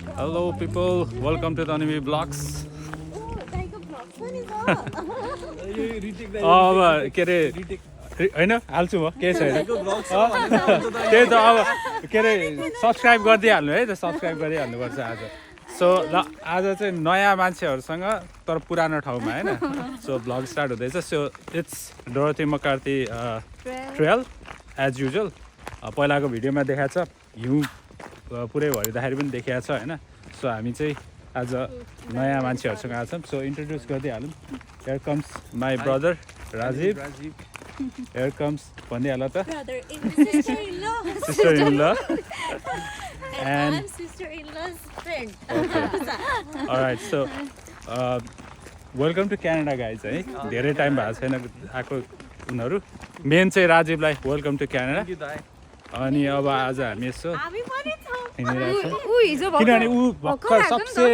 Hello people, welcome to Tanvi Vlogs. अब के अरे होइन हाल्छु म केही छैन त्यही त अब के अरे सब्सक्राइब गरिदिइहाल्नु है त सब्सक्राइब गरिहाल्नुपर्छ आज सो ल आज चाहिँ नयाँ मान्छेहरूसँग तर पुरानो ठाउँमा होइन सो भ्लग स्टार्ट हुँदैछ so it's Dorothy McCarthy trail as usual पहिलाको भिडियोमा देखाएको छ हिउँ पुरै भरिँदाखेरि पनि देखाएको छ होइन सो हामी चाहिँ आज नयाँ मान्छेहरूसँग आएको छौँ सो इन्ट्रोड्युस गरिदिइहालौँ here comes my brother Rajiv here comes भनिदिइहाल त sister in law And I'm sister-in-law's friend. Alright, so welcome to Canada guys है धेरै टाइम भएको छैन आएको उनीहरू मेन चाहिँ राजीवलाई वेलकम टु क्यानाडा अनि अब आज हामी यसो हिँडिरहेको छौँ किनभने ऊ भर्खर सबसे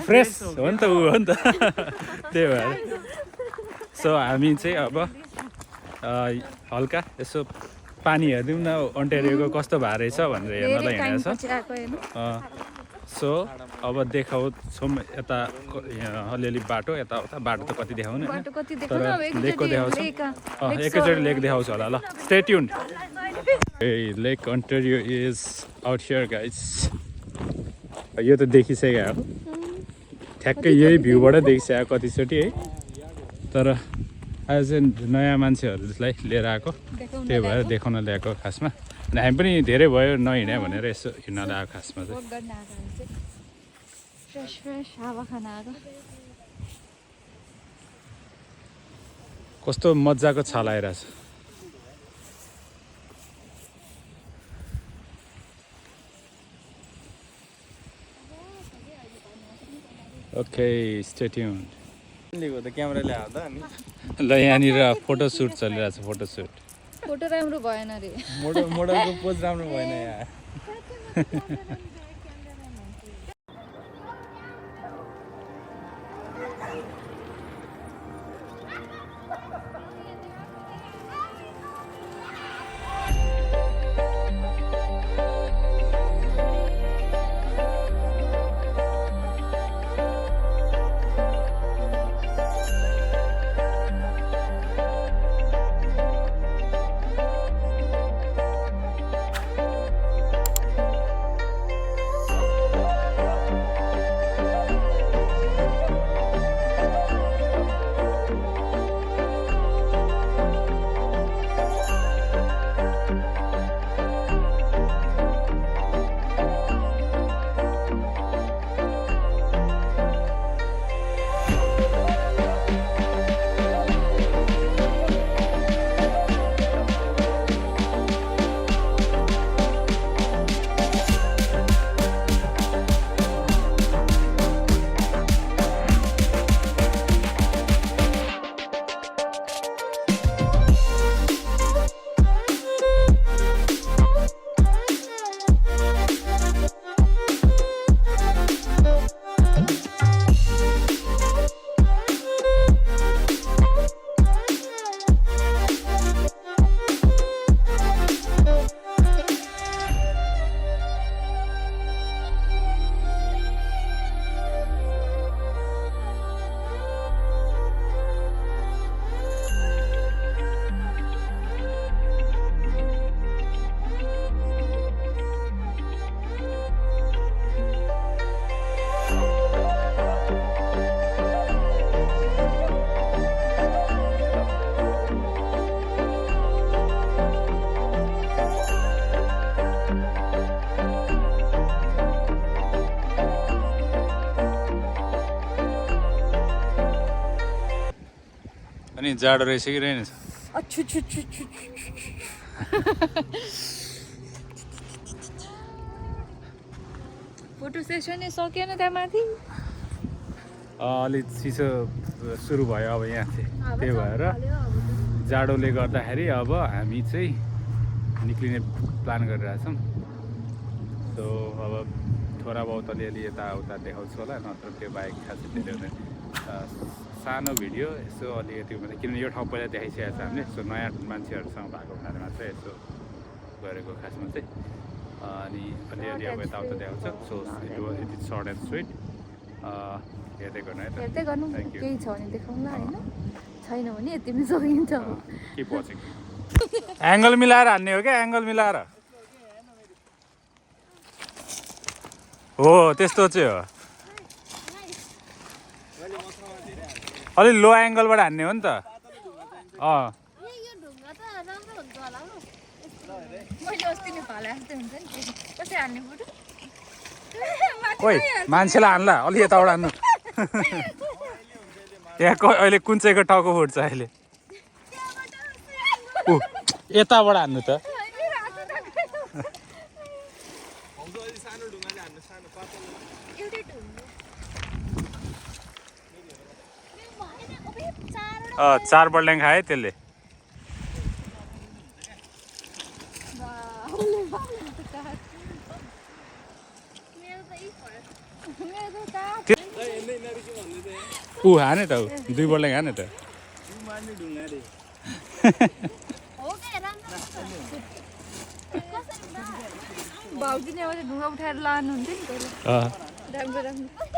फ्रेस हो नि त ऊ हो नि त त्यही भएर सो हामी चाहिँ अब हल्का यसो पानी हेरिदिउँ न अन्टेरियोको कस्तो भएको रहेछ भनेर हेर्नलाई हिँडेको छ सो अब देखाउँछौँ यता अलिअलि बाटो यताउता बाटो त कति देखाउनु तर लेकको देखाउँछौँ एकैचोटि लेक देखाउँछु होला ल stay tuned uh lake Ontario is out here guys यो त देखिसक्यो हो ठ्याक्कै यही भ्यूबाट देखिसक्यो कतिचोटि है तर आज चाहिँ नयाँ मान्छेहरूलाई लिएर आएको त्यही भएर देखाउन ल्याएको खासमा अनि हामी पनि धेरै भयो नहिँड्या भनेर यसो हिँड्न ल्याएको खासमा चाहिँ कस्तो मजाको छाल आइरहेछ ओके स्टे ट्युन्ड क्यामेराले हाल्दा अनि ल यहाँनिर फोटो सुट चलिरहेछ फोटो सुट फोटो राम्रो भएन रे मोडलको पोज राम्रो भएन यार अनि जाडो रहेछ कि रहेनछ फोटो सेसन सकिएन त्यहाँ माथि अलि चिसो सुरु भयो अब यहाँ चाहिँ त्यही भएर जाडोले गर्दाखेरि अब हामी चाहिँ निक्लिने प्लान गरिरहेछौँ सो अब थोडा बहुत अलिअलि यताउता देखाउँछु होला नत्र त्यो बाहेक खासै धेरै हुँदैन सानो भिडियो यसो अलिकति किनभने यो ठाउँ पहिला देखाइसकेको छ हामीले सो नयाँ मान्छेहरूसँग भएको हुनाले मात्रै यसो गरेको खासमा चाहिँ अनि अलिअलि अब यताउता देखाउँछ so it is short and sweet हेर्दै गर्नु है त हेर्दै गर्नु Thank you. केही छ भने देखाउँला होइन छैन भने यतिमै सकिन्छ किप वाचिङ एङ्गल मिलाएर हान्ने हो क्या एङ्गल मिलाएर हो त्यस्तो चाहिँ हो अलि लो एङ्गलबाट हान्ने हो नि त मैले अस्ति नै भाला जस्तै हुन्छ नि कसरी हान्ने फोटो ओइ मान्छेलाई हान्ला अलि यताबाट हान्नु यहाँ अहिले कुन चाहिँको टाउको फुट्छ अहिले ऊ यताबाट हान्नु त चार बल्ड्याङ खायो त्यसले ऊ हाने त ऊ 2 बल्ड्याङ हाने त भाउजूले अब ढुङ्गा उठाएर लानुहुन्थ्यो नि राम्रो राम्रो